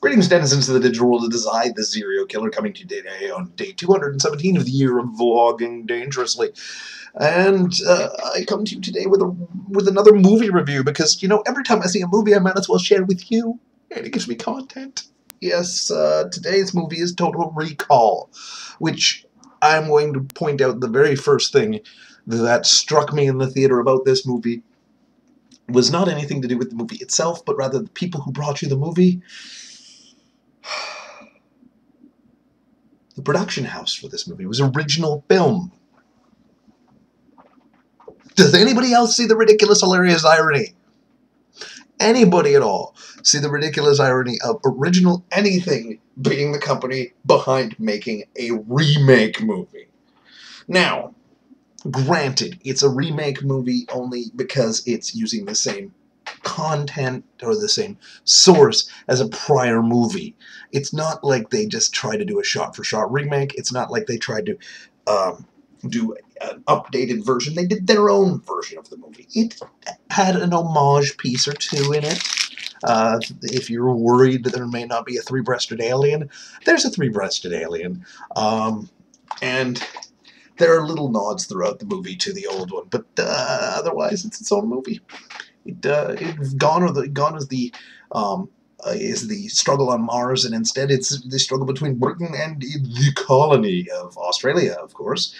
Greetings, denizens of the digital world. It is I, the Serial Killer, coming to you today on day 217 of the year of vlogging dangerously. And I come to you today with another movie review because, you know, every time I see a movie, I might as well share it with you, and it gives me content. Yes, today's movie is Total Recall, which I'm going to point out the very first thing that struck me in the theater about this movie was not anything to do with the movie itself, but rather the people who brought you the movie. The production house for this movie was Original Film. Does anybody else see the ridiculous, hilarious irony? Anybody at all see the ridiculous irony of Original Anything being the company behind making a remake movie? Now, granted, it's a remake movie only because it's using the same content or the same source as a prior movie. It's not like they just try to do a shot-for-shot remake. It's not like they tried to do an updated version. They did their own version of the movie. It had an homage piece or two in it. If you're worried that there may not be a three-breasted alien, there's a three-breasted alien. And there are little nods throughout the movie to the old one, but otherwise it's its own movie. Gone is the struggle on Mars, and instead it's the struggle between Britain and the colony of Australia, of course.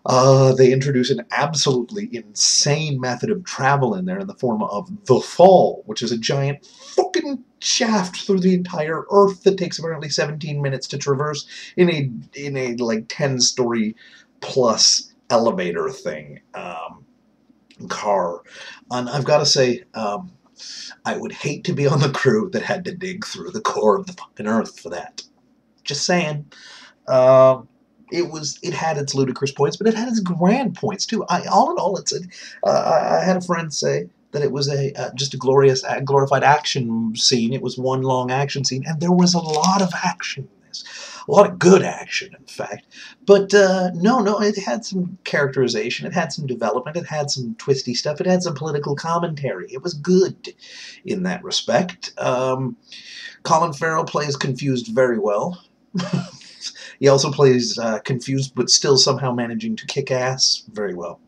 They introduce an absolutely insane method of travel in there in the form of the Fall, which is a giant fucking shaft through the entire Earth that takes apparently 17 minutes to traverse in a like 10-story plus elevator thing. Car. And I've got to say, I would hate to be on the crew that had to dig through the core of the fucking Earth for that. Just saying. It had its ludicrous points, but it had its grand points too. All in all, I had a friend say that it was just a glorified action scene. It was one long action scene, and there was a lot of action in this. A lot of good action, in fact. But no, it had some characterization. It had some development. It had some twisty stuff. It had some political commentary. It was good in that respect. Colin Farrell plays confused very well. He also plays confused, but still somehow managing to kick ass very well.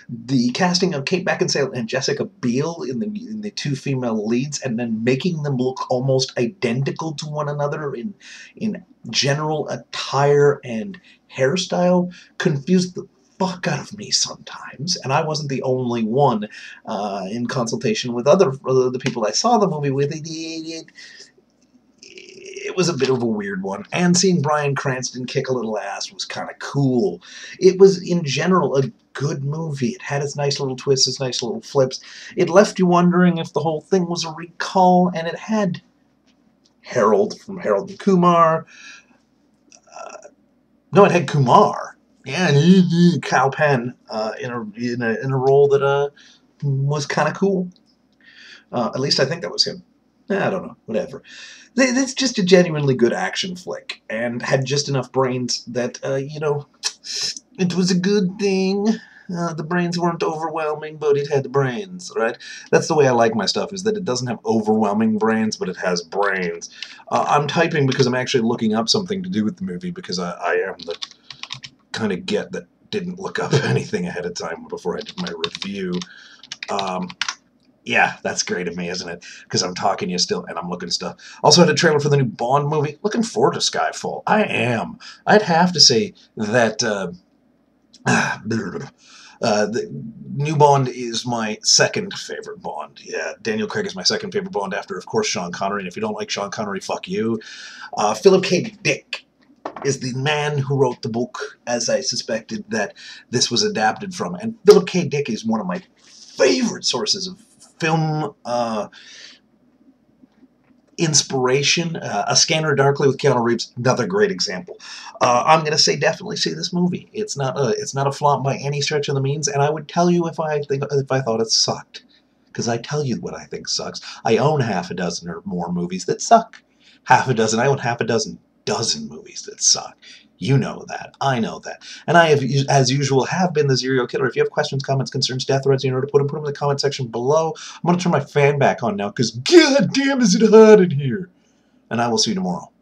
The casting of Kate Beckinsale and Jessica Biel in the two female leads, and then making them look almost identical to one another in general attire and hairstyle, confused the fuck out of me sometimes. And I wasn't the only one. In consultation with the people I saw the movie with, it was a bit of a weird one. And seeing Bryan Cranston kick a little ass was kind of cool. It was, in general, a good movie. It had its nice little twists, its nice little flips. It left you wondering if the whole thing was a recall, and it had Harold from Harold and Kumar. No, it had Kumar. Yeah, and Kal Penn in a role that was kind of cool. At least I think that was him. I don't know, whatever. It's just a genuinely good action flick, and had just enough brains that, you know, it was a good thing. The brains weren't overwhelming, but it had the brains, right? That's the way I like my stuff, is that it doesn't have overwhelming brains, but it has brains. I'm typing because I'm actually looking up something to do with the movie, because I am the kind of get that didn't look up anything ahead of time before I did my review. Yeah, that's great of me, isn't it? Because I'm talking to you still, and I'm looking at stuff. Also had a trailer for the new Bond movie. Looking forward to Skyfall. I am. I'd have to say that the new Bond is my second favorite Bond. Yeah, Daniel Craig is my second favorite Bond after, of course, Sean Connery. And if you don't like Sean Connery, fuck you. Philip K. Dick is the man who wrote the book, as I suspected that this was adapted from. And Philip K. Dick is one of my favorite sources of film inspiration. A Scanner Darkly with Keanu Reeves, another great example. I'm going to say definitely see this movie. It's not a flop by any stretch of the means, and I would tell you if I thought it sucked, because I tell you what I think sucks. I own half a dozen or more movies that suck. I own half a dozen movies that suck. You know that. I know that. And I, have, as usual, have been the Serial Killer. If you have questions, comments, concerns, death threats, you know to put them in the comment section below. I'm going to turn my fan back on now because, god damn, is it hot in here. and I will see you tomorrow.